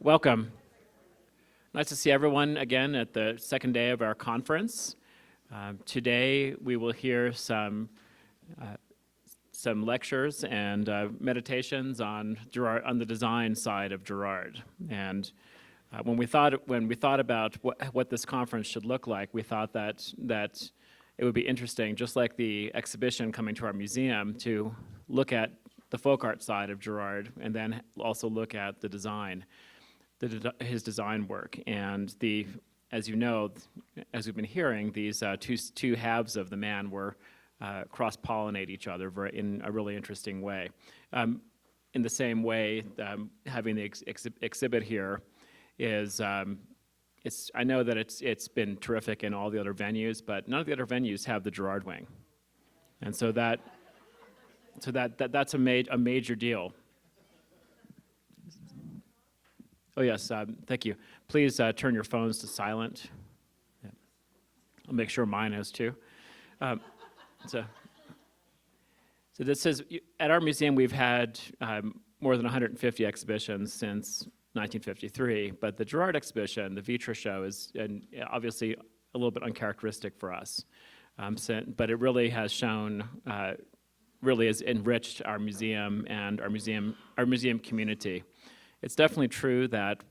Welcome. Nice to see everyone again at the second day of our conference. Today we will hear some lectures and meditations on Gerard, on the design side of Gerard. And when we thought about what this conference should look like, we thought that it would be interesting, just like the exhibition coming to our museum, to look at the folk art side of Gerard and then also look at the design. His design work, and as you know, as we've been hearing, these two halves of the man were cross-pollinate each other in a really interesting way. In the same way, having the exhibit here is, I know that it's been terrific in all the other venues, but none of the other venues have the Gerard wing, and so that's a major deal. Oh yes, thank you. Please turn your phones to silent. Yeah. I'll make sure mine is too. So this is, at our museum we've had more than 150 exhibitions since 1953, but the Gerard exhibition, the Vitra show, is obviously a little bit uncharacteristic for us. But it really has shown, really has enriched our museum and our museum community. It's definitely true that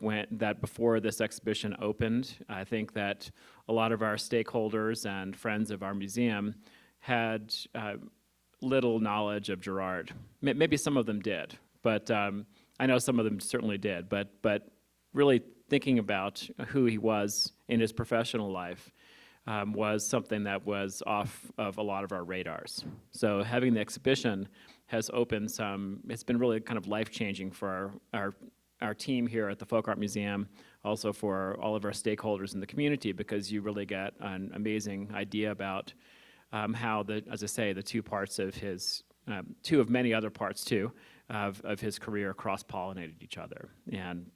before this exhibition opened, I think that a lot of our stakeholders and friends of our museum had little knowledge of Gerard. Maybe some of them did, but I know some of them certainly did. But really thinking about who he was in his professional life was something that was off of a lot of our radars. So having the exhibition has opened it's been really kind of life-changing for our team here at the Folk Art Museum, also for all of our stakeholders in the community, because you really get an amazing idea about how, as I say, the two parts of his, two of many other parts too, of his career cross-pollinated each other. And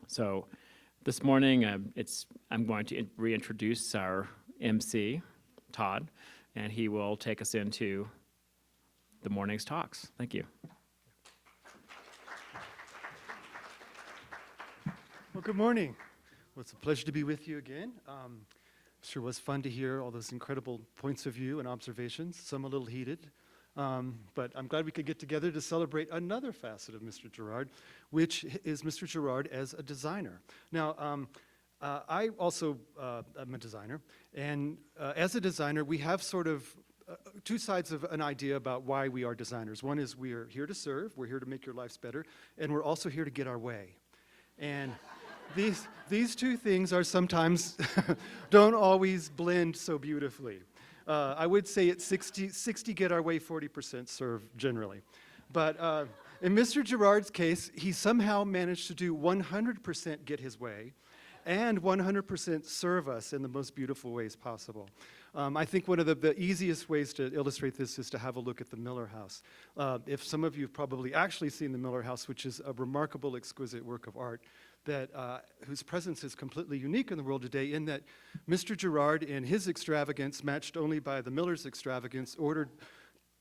so this morning, I'm going to reintroduce our MC, Todd, and he will take us into the morning's talks. Thank you. Well, good morning. Well, it's a pleasure to be with you again. Sure was fun to hear all those incredible points of view and observations, some a little heated. But I'm glad we could get together to celebrate another facet of Mr. Girard, which is Mr. Girard as a designer. Now, I also am a designer, and as a designer, we have sort of two sides of an idea about why we are designers. One is we are here to serve, we're here to make your lives better, and we're also here to get our way. And these two things are sometimes don't always blend so beautifully. I would say it's 60 get our way, 40% serve generally. But in Mr. Girard's case, he somehow managed to do 100% get his way and 100% serve us in the most beautiful ways possible. I think one of the easiest ways to illustrate this is to have a look at the Miller House. If some of you have probably actually seen the Miller House, which is a remarkable, exquisite work of art that whose presence is completely unique in the world today, in that Mr. Girard, in his extravagance, matched only by the Miller's extravagance, ordered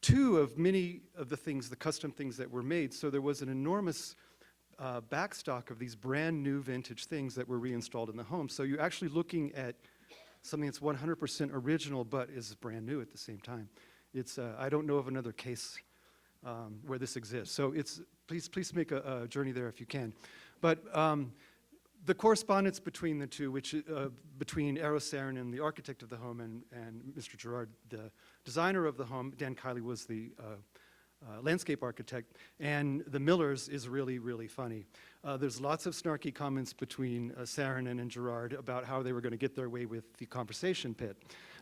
two of many of the things, the custom things that were made. So there was an enormous backstock of these brand new vintage things that were reinstalled in the home. So you're actually looking at something that's 100% original, but is brand new at the same time. It's I don't know of another case where this exists. So please make a journey there if you can. But the correspondence between the two, between Eros Saarinen, the architect of the home, and Mr. Girard, the designer of the home, Dan Kiley was the landscape architect, and the Millers is really, really funny. There's lots of snarky comments between Saarinen and Girard about how they were going to get their way with the conversation pit.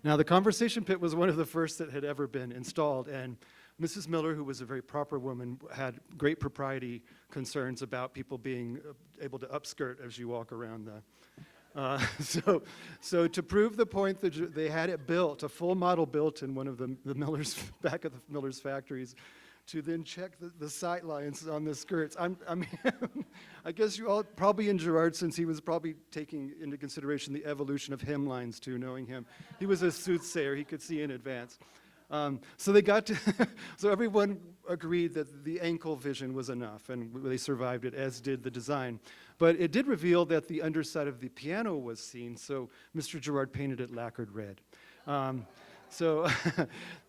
Now, the conversation pit was one of the first that had ever been installed, and Mrs. Miller, who was a very proper woman, had great propriety concerns about people being able to upskirt as you walk around the... So to prove the point, that they had it built, a full model built in one of the Millers, back of the Miller's factories, to then check the sight lines on the skirts. I mean, I guess you all, probably in Gerard, since he was probably taking into consideration the evolution of hemlines too, knowing him. He was a soothsayer, he could see in advance. So they got to, so everyone agreed that the ankle vision was enough, and they survived it, as did the design. But it did reveal that the underside of the piano was seen, so Mr. Girard painted it lacquered red. So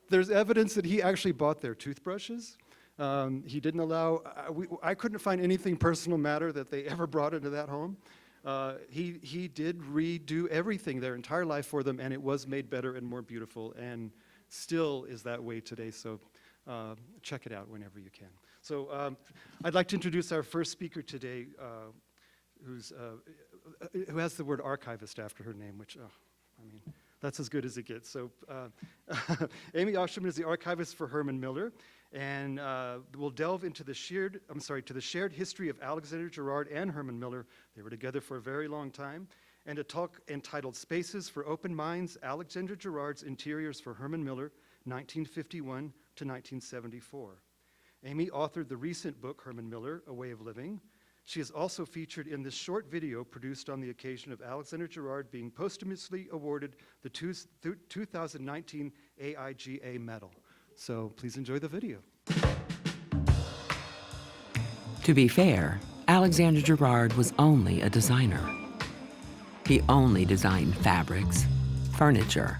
there's evidence that he actually bought their toothbrushes. He didn't allow, I couldn't find anything personal matter that they ever brought into that home. He did redo everything, their entire life for them, and it was made better and more beautiful, and still is that way today. So check it out whenever you can. So I'd like to introduce our first speaker today, who has the word archivist after her name, which, I mean, that's as good as it gets. So Amy Auscherman is the archivist for Herman Miller, and we'll delve into the shared history of Alexander Gerard and Herman Miller. They were together for a very long time. And a talk entitled Spaces for Open Minds, Alexander Gerard's Interiors for Herman Miller, 1951 to 1974. Amy authored the recent book, Herman Miller, A Way of Living. She is also featured in this short video produced on the occasion of Alexander Gerard being posthumously awarded the 2019 AIGA medal. So please enjoy the video. To be fair, Alexander Gerard was only a designer. He only designed fabrics, furniture,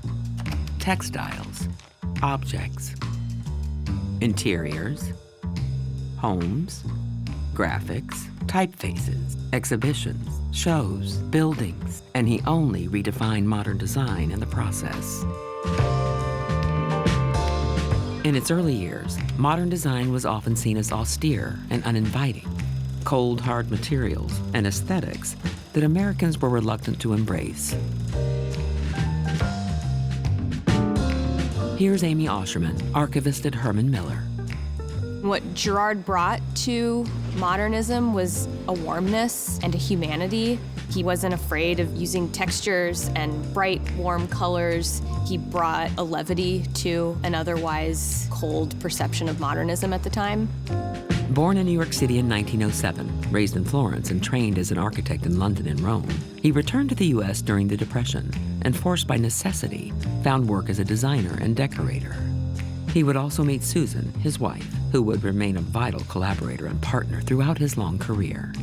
textiles, objects, interiors, homes, graphics, typefaces, exhibitions, shows, buildings, and he only redefined modern design in the process. In its early years, modern design was often seen as austere and uninviting, cold, hard materials and aesthetics that Americans were reluctant to embrace. Here's Amy Auscherman, archivist at Herman Miller. What Gerard brought to modernism was a warmness and a humanity. He wasn't afraid of using textures and bright, warm colors. He brought a levity to an otherwise cold perception of modernism at the time. Born in New York City in 1907, raised in Florence and trained as an architect in London and Rome, he returned to the U.S. during the Depression and, forced by necessity, found work as a designer and decorator. He would also meet Susan, his wife, who would remain a vital collaborator and partner throughout his long career.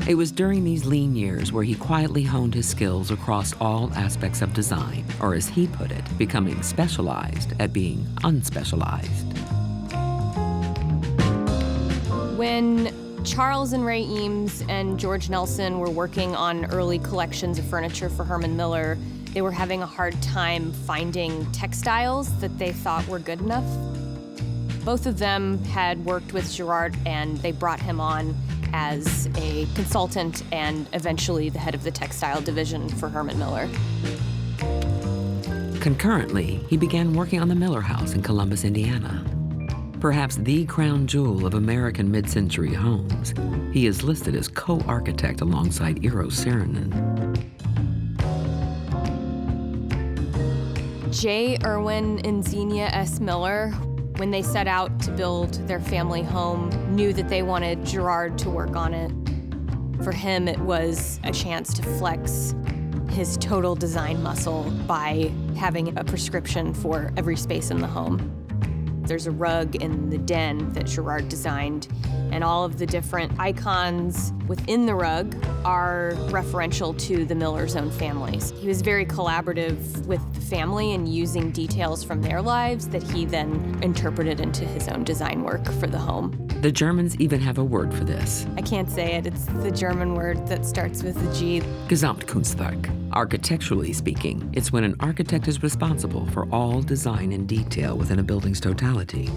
It was during these lean years where he quietly honed his skills across all aspects of design, or as he put it, becoming specialized at being unspecialized. When Charles and Ray Eames and George Nelson were working on early collections of furniture for Herman Miller, they were having a hard time finding textiles that they thought were good enough. Both of them had worked with Girard, and they brought him on as a consultant and eventually the head of the textile division for Herman Miller. Concurrently, he began working on the Miller House in Columbus, Indiana. Perhaps the crown jewel of American mid-century homes, he is listed as co-architect alongside Eero Saarinen. J. Irwin and Xenia S. Miller, when they set out to build their family home, knew that they wanted Gerard to work on it. For him, it was a chance to flex his total design muscle by having a prescription for every space in the home. There's a rug in the den that Gerard designed, and all of the different icons within the rug are referential to the Miller's own families. He was very collaborative with the family and using details from their lives that he then interpreted into his own design work for the home. The Germans even have a word for this. I can't say it, it's the German word that starts with a G. Gesamtkunstwerk. Architecturally speaking, it's when an architect is responsible for all design and detail within a building's totality.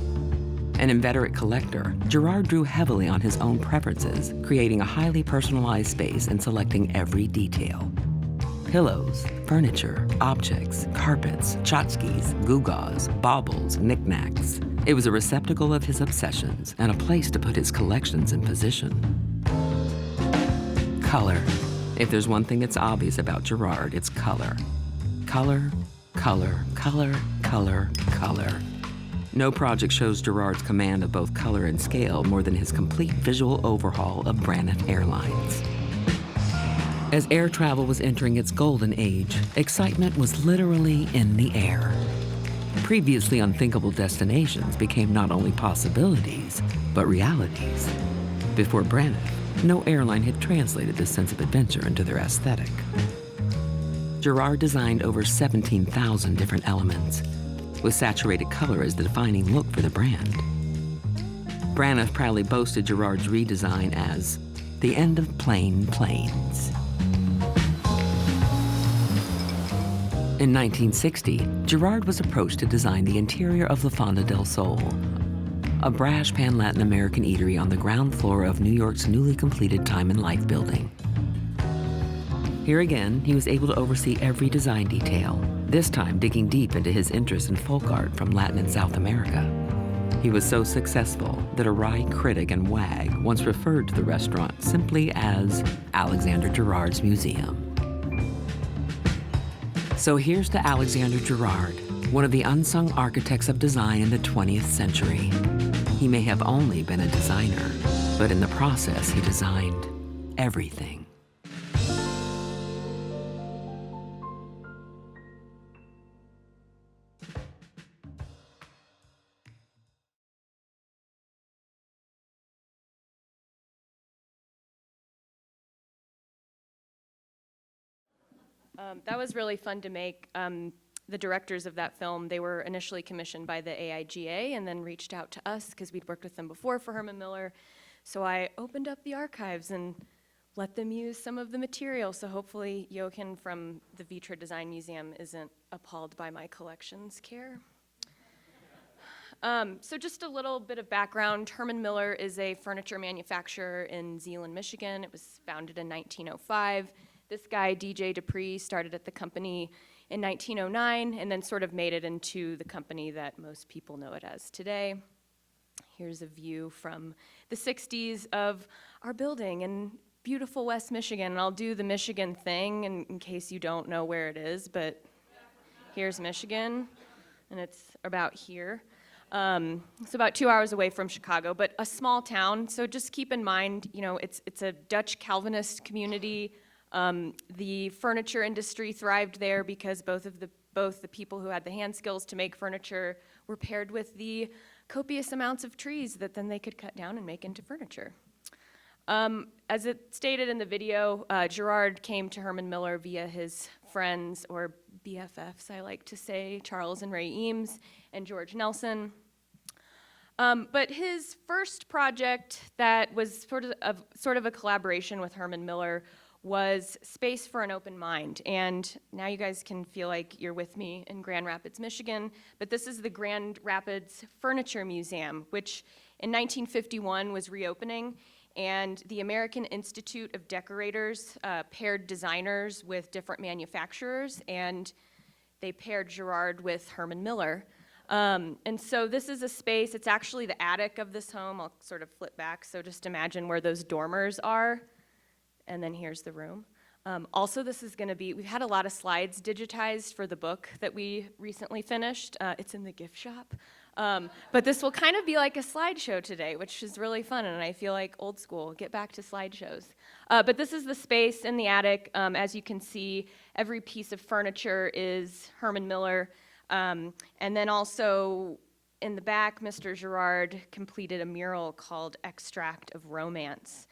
An inveterate collector, Gerard drew heavily on his own preferences, creating a highly personalized space and selecting every detail. Pillows, furniture, objects, carpets, tchotchkes, gewgaws, baubles, knickknacks. It was a receptacle of his obsessions and a place to put his collections in position. Color. If there's one thing that's obvious about Gerard, it's color. Color, color, color, color, color. No project shows Gerard's command of both color and scale more than his complete visual overhaul of Braniff Airlines. As air travel was entering its golden age, excitement was literally in the air. Previously unthinkable destinations became not only possibilities, but realities. Before Braniff, no airline had translated this sense of adventure into their aesthetic. Girard designed over 17,000 different elements, with saturated color as the defining look for the brand. Braniff proudly boasted Girard's redesign as the end of plain planes. In 1960, Girard was approached to design the interior of La Fonda del Sol, a brash pan-Latin American eatery on the ground floor of New York's newly completed Time and Life building. Here again, he was able to oversee every design detail, this time digging deep into his interest in folk art from Latin and South America. He was so successful that a wry critic and wag once referred to the restaurant simply as Alexander Girard's Museum. So here's to Alexander Girard, one of the unsung architects of design in the 20th century. He may have only been a designer, but in the process, he designed everything. That was really fun to make. The directors of that film, they were initially commissioned by the AIGA and then reached out to us because we'd worked with them before for Herman Miller. So I opened up the archives and let them use some of the material. So hopefully Jochen from the Vitra Design Museum isn't appalled by my collection's care. So just a little bit of background. Herman Miller is a furniture manufacturer in Zeeland, Michigan. It was founded in 1905. This guy, DJ Dupree, started at the company in 1909 and then sort of made it into the company that most people know it as today. Here's a view from the 60s of our building in beautiful West Michigan. And I'll do the Michigan thing in case you don't know where it is, but here's Michigan, and it's about here. It's about 2 hours away from Chicago, but a small town. So just keep in mind, you know, it's a Dutch Calvinist community. The furniture industry thrived there because both the people who had the hand skills to make furniture were paired with the copious amounts of trees that then they could cut down and make into furniture. As it stated in the video, Gerard came to Herman Miller via his friends, or BFFs, I like to say, Charles and Ray Eames and George Nelson. But his first project that was sort of a collaboration with Herman Miller was Space for an Open Mind. And now you guys can feel like you're with me in Grand Rapids, Michigan, but this is the Grand Rapids Furniture Museum, which in 1951 was reopening, and the American Institute of Decorators paired designers with different manufacturers, and they paired Girard with Herman Miller. And so this is a space, it's actually the attic of this home. I'll sort of flip back, so just imagine where those dormers are. And then here's the room. Also, this is going to be, we've had a lot of slides digitized for the book that we recently finished. It's in the gift shop. But this will kind of be like a slideshow today, which is really fun, and I feel like old school, get back to slideshows. But this is the space in the attic. As you can see, every piece of furniture is Herman Miller. And then also in the back, Mr. Girard completed a mural called Extract of Romance.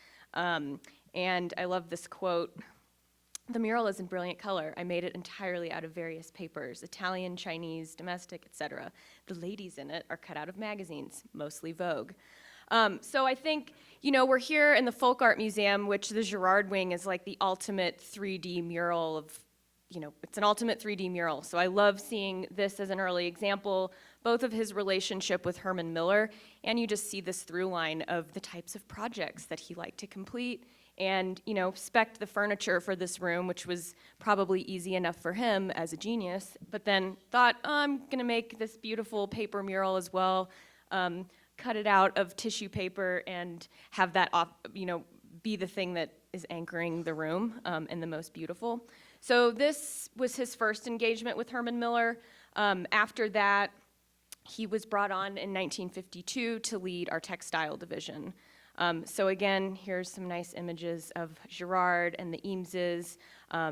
And I love this quote. The mural is in brilliant color. I made it entirely out of various papers, Italian, Chinese, domestic, etc. The ladies in it are cut out of magazines, mostly Vogue. So I think, you know, we're here in the Folk Art Museum, which the Girard wing is like the ultimate 3D mural of, you know, it's an ultimate 3D mural. So I love seeing this as an early example, both of his relationship with Herman Miller, and you just see this through line of the types of projects that he liked to complete. And, you know, spec'd the furniture for this room, which was probably easy enough for him as a genius, but then thought, oh, I'm gonna make this beautiful paper mural as well, cut it out of tissue paper and have that, you know, be the thing that is anchoring the room and the most beautiful. So this was his first engagement with Herman Miller. After that, he was brought on in 1952 to lead our textile division. So again, here's some nice images of Girard and the Eameses,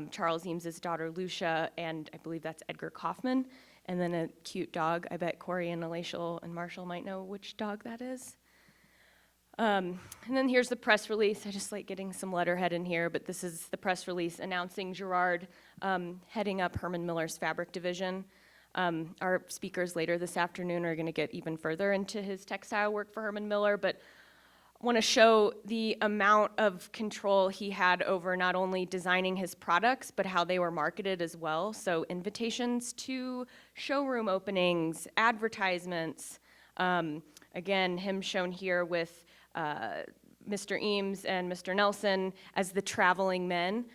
Charles Eames's daughter Lucia, and I believe that's Edgar Kaufman. and then a cute dog. I bet Corey and Alacia and Marshall might know which dog that is. And then here's the press release. I just like getting some letterhead in here, but this is the press release announcing Girard heading up Herman Miller's fabric division. Our speakers later this afternoon are going to get even further into his textile work for Herman Miller, but I want to show the amount of control he had over not only designing his products, but how they were marketed as well. So invitations to showroom openings, advertisements. Again, him shown here with Mr. Eames and Mr. Nelson as the traveling men.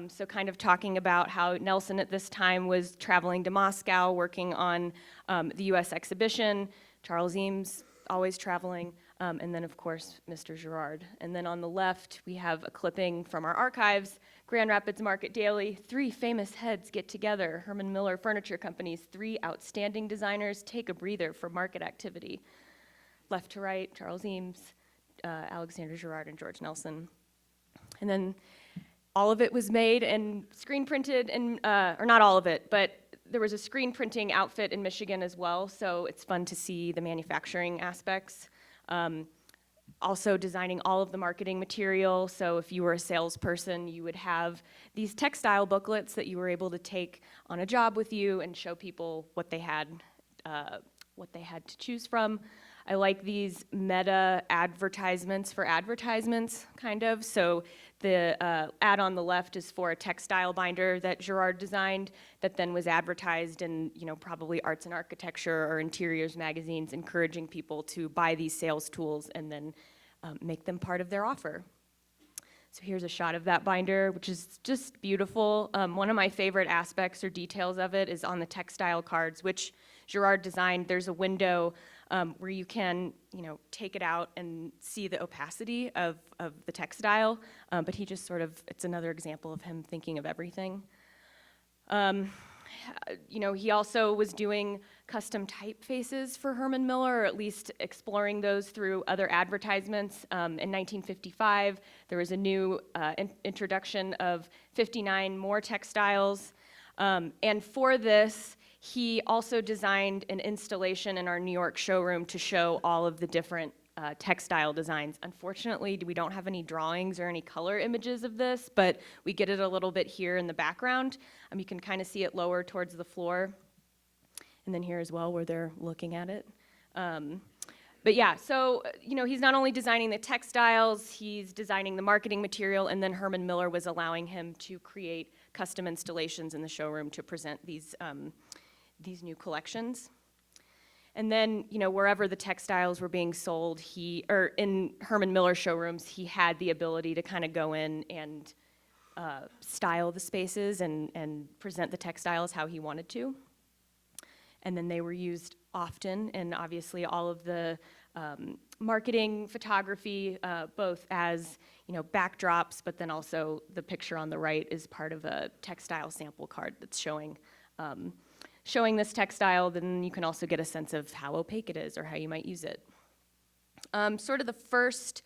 So kind of talking about how Nelson at this time was traveling to Moscow, working on the US exhibition. Charles Eames always traveling. And then, of course, Mr. Girard. And then on the left, we have a clipping from our archives. Grand Rapids Market Daily, 3 famous heads get together. Herman Miller Furniture Company's 3 outstanding designers take a breather for market activity. Left to right, Charles Eames, Alexander Girard, and George Nelson. And then all of it was made and screen printed, and, or not all of it, but there was a screen printing outfit in Michigan as well, so it's fun to see the manufacturing aspects. Also designing all of the marketing material, so if you were a salesperson, you would have these textile booklets that you were able to take on a job with you and show people what they had to choose from. I like these meta advertisements for advertisements, kind of. So the ad on the left is for a textile binder that Girard designed that then was advertised in, probably arts and architecture or interiors magazines, encouraging people to buy these sales tools and then make them part of their offer. So here's a shot of that binder, which is just beautiful. One of my favorite aspects or details of it is on the textile cards, which Girard designed. There's a window where you can, take it out and see the opacity of the textile, but he just it's another example of him thinking of everything. He also was doing custom typefaces for Herman Miller, or at least exploring those through other advertisements. In 1955, there was a new introduction of 59 more textiles, and for this, he also designed an installation in our New York showroom to show all of the different textile designs. Unfortunately, we don't have any drawings or any color images of this, but we get it a little bit here in the background. You can kind of see it lower towards the floor, and then here as well where they're looking at it. But yeah, so, he's not only designing the textiles, he's designing the marketing material, and then Herman Miller was allowing him to create custom installations in the showroom to present these new collections. And then, wherever the textiles were being sold, in Herman Miller showrooms, he had the ability to kind of go in and style the spaces and present the textiles how he wanted to. And then they were used often, and obviously all of the marketing photography, both as, backdrops, but then also the picture on the right is part of a textile sample card that's showing this textile. Then you can also get a sense of how opaque it is or how you might use it. Sort of the first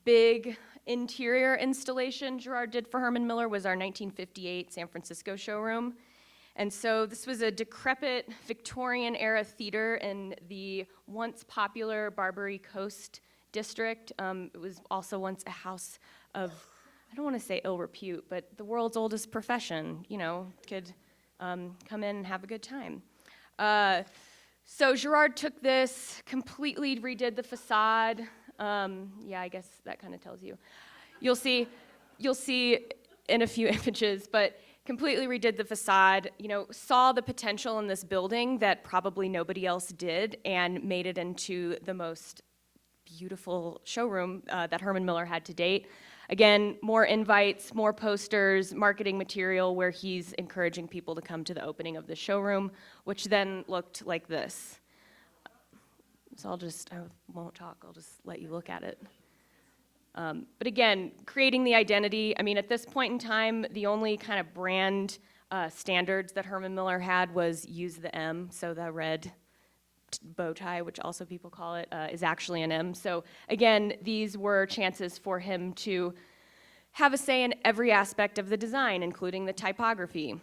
big interior installation Girard did for Herman Miller was our 1958 San Francisco showroom. And so this was a decrepit Victorian-era theater in the once popular Barbary Coast district. It was also once a house of, I don't want to say ill repute, but the world's oldest profession, could come in and have a good time. So Girard took this, completely redid the facade. Yeah, I guess that kind of tells you. You'll see in a few images, but completely redid the facade, saw the potential in this building that probably nobody else did, and made it into the most beautiful showroom that Herman Miller had to date. Again, more invites, more posters, marketing material where he's encouraging people to come to the opening of the showroom, which then looked like this. So I won't talk, I'll just let you look at it. But again, creating the identity, at this point in time, the only kind of brand standards that Herman Miller had was use the M, so the red bow tie, which also people call it, is actually an M. So again, these were chances for him to have a say in every aspect of the design, including the typography.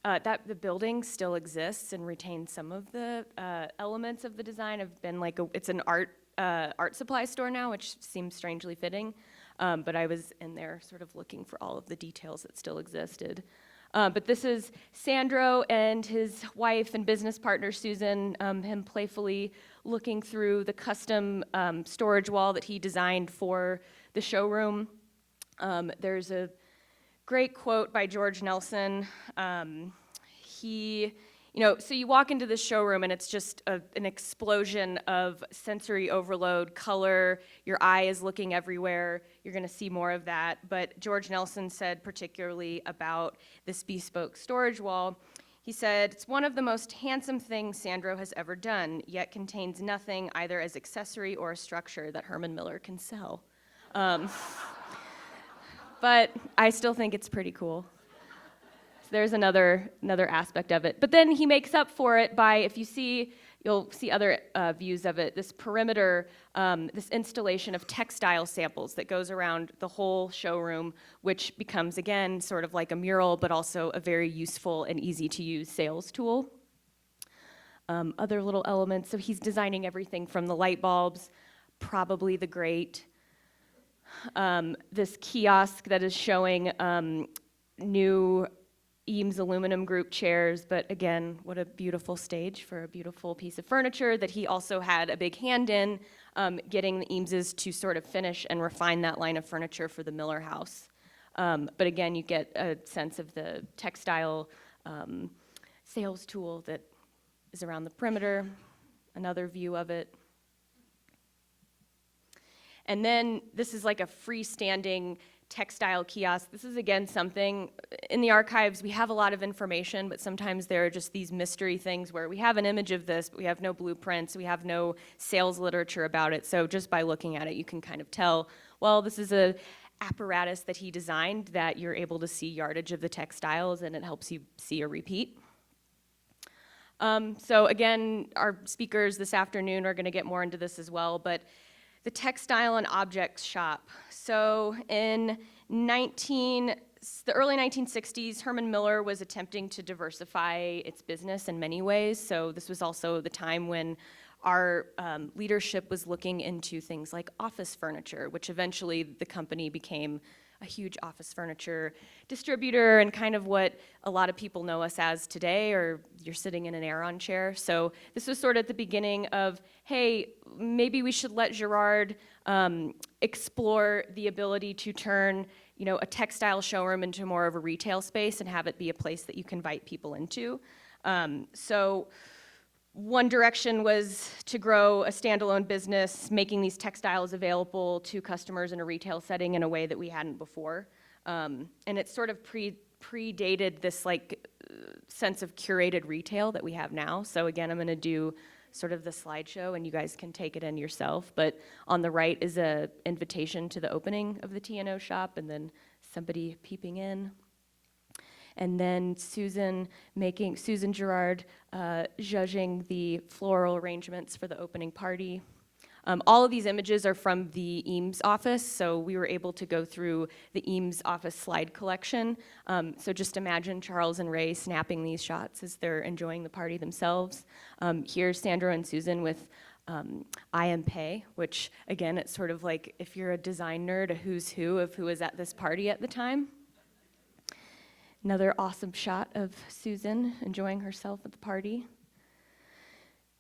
that the building still exists and retains some of the elements of the design. It's an art supply store now, which seems strangely fitting. But I was in there sort of looking for all of the details that still existed. But this is Sandro and his wife and business partner, Susan, him playfully looking through the custom storage wall that he designed for the showroom. There's a great quote by George Nelson. So you walk into this showroom and it's just an explosion of sensory overload, color, your eye is looking everywhere. You're gonna see more of that. But George Nelson said particularly about this bespoke storage wall, he said, "It's one of the most handsome things Sandro has ever done, yet contains nothing either as accessory or a structure that Herman Miller can sell." But I still think it's pretty cool. So there's another aspect of it. But then he makes up for it by, you'll see other views of it, this perimeter, this installation of textile samples that goes around the whole showroom, which becomes, again, sort of like a mural, but also a very useful and easy-to-use sales tool. Other little elements, so he's designing everything from the light bulbs, probably the grate, this kiosk that is showing new Eames Aluminum Group chairs, but again, what a beautiful stage for a beautiful piece of furniture that he also had a big hand in getting the Eameses to sort of finish and refine that line of furniture for the Miller house. But again, you get a sense of the textile sales tool that is around the perimeter, another view of it. And then this is like a freestanding textile kiosk. This is, again, something, in the archives, we have a lot of information, but sometimes there are just these mystery things where we have an image of this, but we have no blueprints, we have no sales literature about it, so just by looking at it, you can kind of tell, well, this is a apparatus that he designed that you're able to see yardage of the textiles, and it helps you see a repeat. So again, our speakers this afternoon are gonna get more into this as well, but the textile and objects shop. So in the early 1960s, Herman Miller was attempting to diversify its business in many ways. So this was also the time when our leadership was looking into things like office furniture, which eventually the company became a huge office furniture distributor and kind of what a lot of people know us as today, or you're sitting in an Aeron chair. So this was sort of at the beginning of, hey, maybe we should let Girard explore the ability to turn, a textile showroom into more of a retail space and have it be a place that you can invite people into. So one direction was to grow a standalone business, making these textiles available to customers in a retail setting in a way that we hadn't before. And it sort of predated this sense of curated retail that we have now. So again, I'm gonna do sort of the slideshow and you guys can take it in yourself. But on the right is an invitation to the opening of the T&O shop and then somebody peeping in. And then Susan Gerard judging the floral arrangements for the opening party. All of these images are from the Eames office, so we were able to go through the Eames office slide collection. So just imagine Charles and Ray snapping these shots as they're enjoying the party themselves. Here's Sandra and Susan with I Am Pay, which again, it's sort of like if you're a design nerd, a who's who of who was at this party at the time. Another awesome shot of Susan enjoying herself at the party.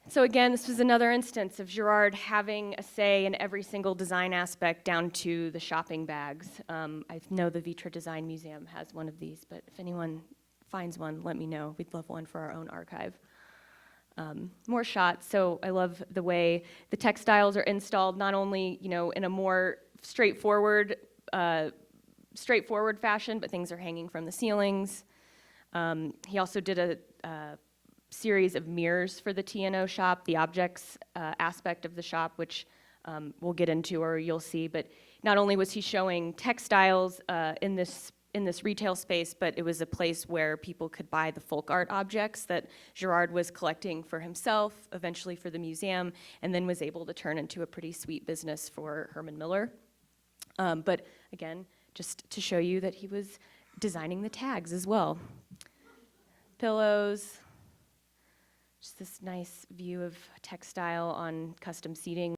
So again, this was another instance of Gerard having a say in every single design aspect down to the shopping bags. I know the Vitra Design Museum has one of these, but if anyone finds one, let me know. We'd love one for our own archive. More shots, so I love the way the textiles are installed, not only in a more straightforward fashion, but things are hanging from the ceilings. He also did a series of mirrors for the T&O shop, the objects aspect of the shop, which we'll get into or you'll see. But not only was he showing textiles in this retail space, but it was a place where people could buy the folk art objects that Gerard was collecting for himself, eventually for the museum, and then was able to turn into a pretty sweet business for Herman Miller. But again, just to show you that he was designing the tags as well. pillows. Just this nice view of textile on custom seating.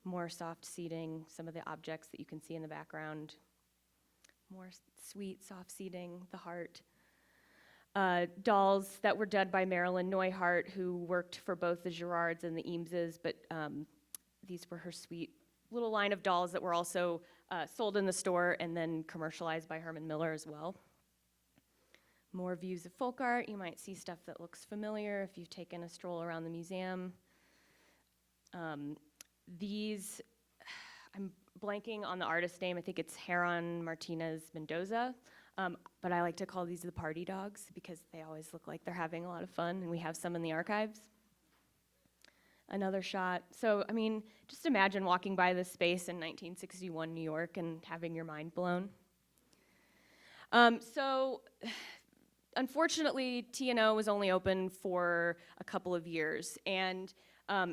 More soft seating, some of the objects that you can see in the background. More sweet, soft seating, the heart. Dolls that were done by Marilyn Neuhart, who worked for both the Girards and the Eameses, but these were her sweet little line of dolls that were also sold in the store and then commercialized by Herman Miller as well. More views of folk art. You might see stuff that looks familiar if you've taken a stroll around the museum. These, I'm blanking on the artist's name. I think it's Herman Martinez Mendoza. But I like to call these the party dogs because they always look like they're having a lot of fun, and we have some in the archives. Another shot. So, I mean, just imagine walking by this space in 1961 New York and having your mind blown. So, unfortunately, T&O was only open for a couple of years, and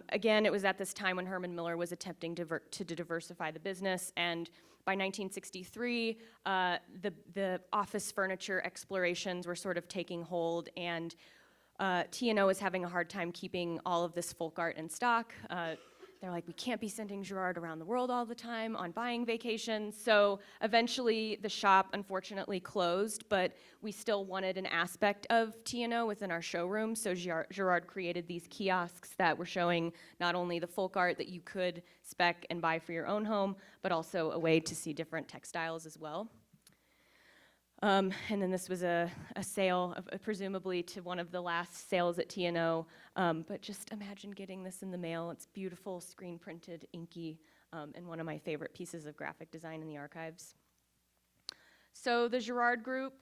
again, it was at this time when Herman Miller was attempting to diversify the business, and by 1963, the office furniture explorations were sort of taking hold, and T&O was having a hard time keeping all of this folk art in stock. They're like, we can't be sending Girard around the world all the time on buying vacations. So eventually the shop unfortunately closed, but we still wanted an aspect of T&O within our showroom. So Gerard created these kiosks that were showing not only the folk art that you could spec and buy for your own home, but also a way to see different textiles as well. And then this was a sale, presumably to one of the last sales at T&O. But just imagine getting this in the mail. It's beautiful, screen printed, inky, and one of my favorite pieces of graphic design in the archives. So the Girard Group,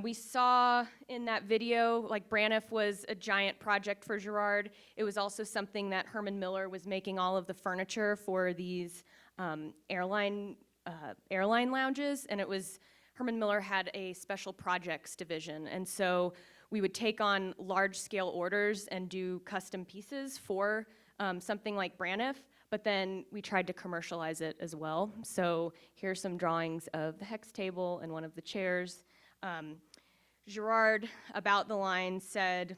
we saw in that video, like Braniff was a giant project for Girard. It was also something that Herman Miller was making all of the furniture for these airline lounges, and it was Herman Miller had a special projects division, and so we would take on large-scale orders and do custom pieces for something like Braniff, but then we tried to commercialize it as well. So here's some drawings of the hex table and one of the chairs. Girard, about the line, said,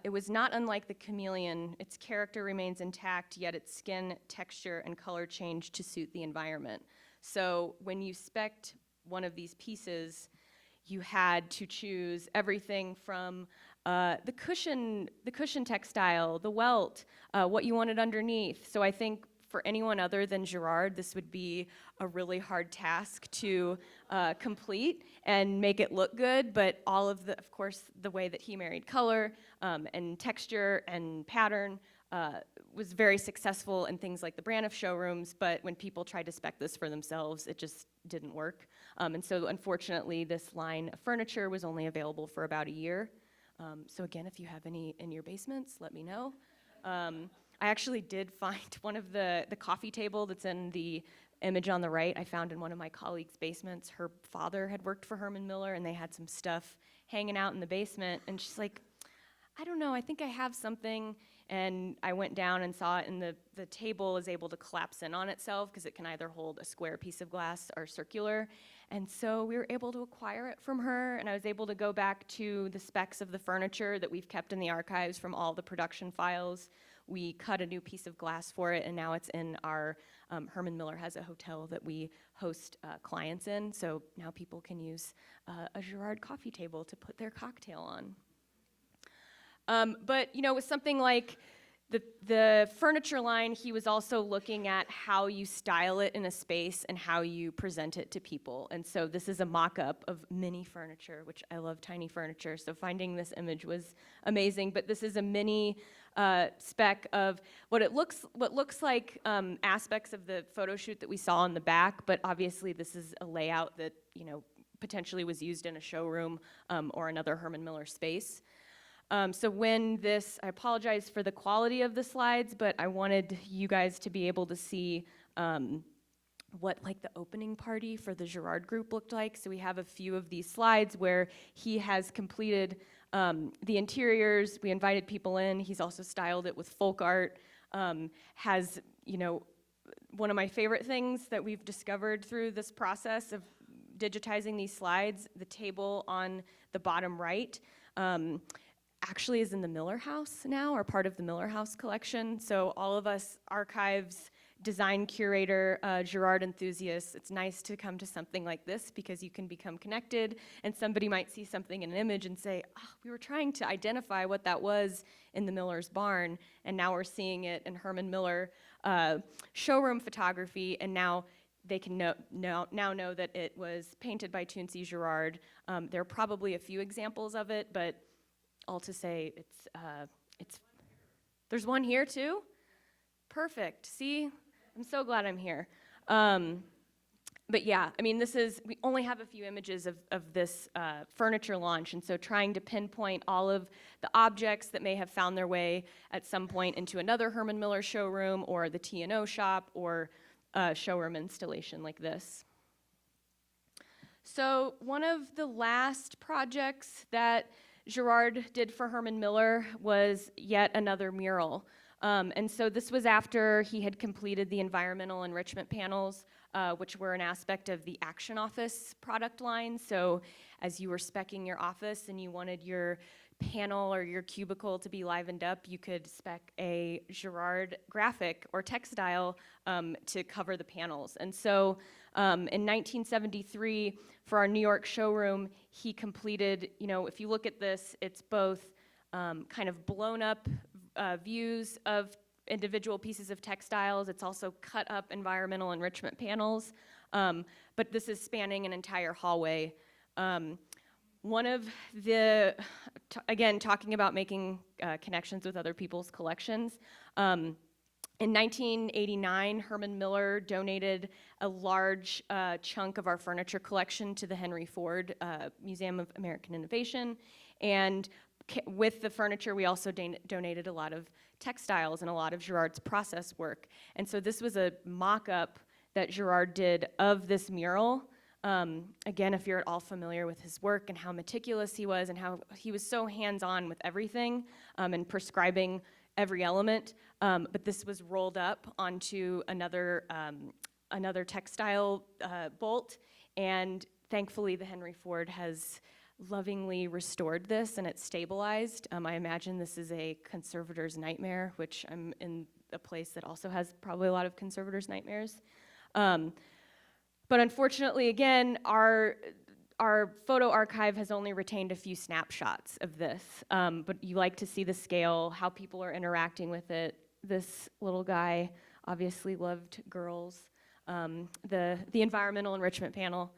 it was not unlike the chameleon. Its character remains intact, yet its skin, texture, and color change to suit the environment. So when you spec'd one of these pieces, you had to choose everything from the cushion textile, the welt, what you wanted underneath. So I think for anyone other than Girard, this would be a really hard task to complete and make it look good, but all of course, the way that he married color and texture and pattern was very successful in things like the Braniff showrooms, but when people tried to spec this for themselves, it just didn't work. And so unfortunately, this line of furniture was only available for about a year. So again, if you have any in your basements, let me know. I actually did find one of the coffee table that's in the image on the right, I found in one of my colleagues' basements. Her father had worked for Herman Miller, and they had some stuff hanging out in the basement, and she's like, I don't know, I think I have something. And I went down and saw it, and the table is able to collapse in on itself because it can either hold a square piece of glass or circular. And so we were able to acquire it from her, and I was able to go back to the specs of the furniture that we've kept in the archives from all the production files. We cut a new piece of glass for it, and now it's in our, Herman Miller has a hotel that we host clients in, so now people can use a Girard coffee table to put their cocktail on. But, you know, with something like the furniture line, he was also looking at how you style it in a space and how you present it to people. And so this is a mock-up of mini furniture, which I love tiny furniture, so finding this image was amazing. But this is a mini spec of what looks like aspects of the photo shoot that we saw in the back, but obviously this is a layout that, you know, potentially was used in a showroom or another Herman Miller space. So when this, I apologize for the quality of the slides, but I wanted you guys to be able to see what like the opening party for the Girard group looked like. So we have a few of these slides where he has completed the interiors. We invited people in. He's also styled it with folk art. Has, you know, one of my favorite things that we've discovered through this process of digitizing these slides, the table on the bottom right, actually is in the Miller House now, or part of the Miller House collection. So all of us archives, design curator, Girard enthusiasts, it's nice to come to something like this because you can become connected, and somebody might see something in an image and say, oh, we were trying to identify what that was in the Miller's barn, and now we're seeing it in Herman Miller showroom photography, and now they can now know that it was painted by Toonsy Girard. There are probably a few examples of it, but all to say, there's one here too? Perfect, see? I'm so glad I'm here. But yeah, I mean, we only have a few images of this furniture launch, and so trying to pinpoint all of the objects that may have found their way at some point into another Herman Miller showroom, or the T&O shop, or a showroom installation like this. So one of the last projects that Gerard did for Herman Miller was yet another mural. And so this was after he had completed the environmental enrichment panels, which were an aspect of the Action Office product line. So as you were speccing your office and you wanted your panel or your cubicle to be livened up, you could spec a Girard graphic or textile to cover the panels. And so in 1973, for our New York showroom, he completed, if you look at this, it's both kind of blown up views of individual pieces of textiles. It's also cut up environmental enrichment panels, but this is spanning an entire hallway. One of the, again, talking about making connections with other people's collections, in 1989, Herman Miller donated a large chunk of our furniture collection to the Henry Ford Museum of American Innovation, and with the furniture, we also donated a lot of textiles and a lot of Girard's process work. And so this was a mock-up that Girard did of this mural. Again, if you're at all familiar with his work and how meticulous he was and how he was so hands-on with everything and prescribing every element, but this was rolled up onto another textile bolt, and thankfully the Henry Ford has lovingly restored this and it's stabilized. I imagine this is a conservator's nightmare, which I'm in a place that also has probably a lot of conservator's nightmares. But unfortunately, again, our photo archive has only retained a few snapshots of this, but you like to see the scale, how people are interacting with it. This little guy obviously loved girls, the environmental enrichment panel.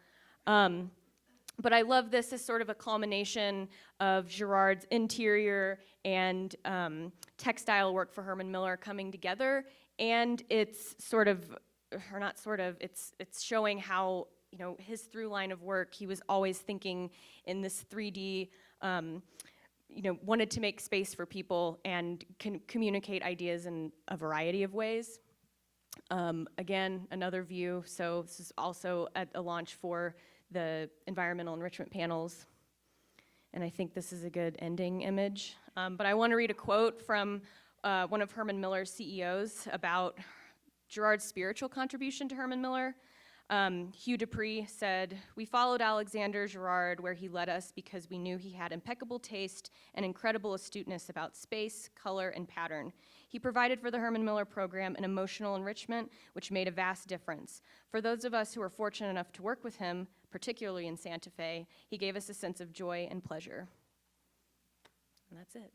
But I love this as sort of a culmination of Girard's interior and textile work for Herman Miller coming together, and it's it's showing how, his through line of work, he was always thinking in this 3D, wanted to make space for people and can communicate ideas in a variety of ways. Again, another view, so this is also at a launch for the environmental enrichment panels. And I think this is a good ending image. But I want to read a quote from one of Herman Miller's CEOs about Gerard's spiritual contribution to Herman Miller. Hugh Dupree said, "We followed Alexander Girard where he led us because we knew he had impeccable taste and incredible astuteness about space, color, and pattern. He provided for the Herman Miller program an emotional enrichment which made a vast difference. For those of us who were fortunate enough to work with him, particularly in Santa Fe, he gave us a sense of joy and pleasure." And that's it.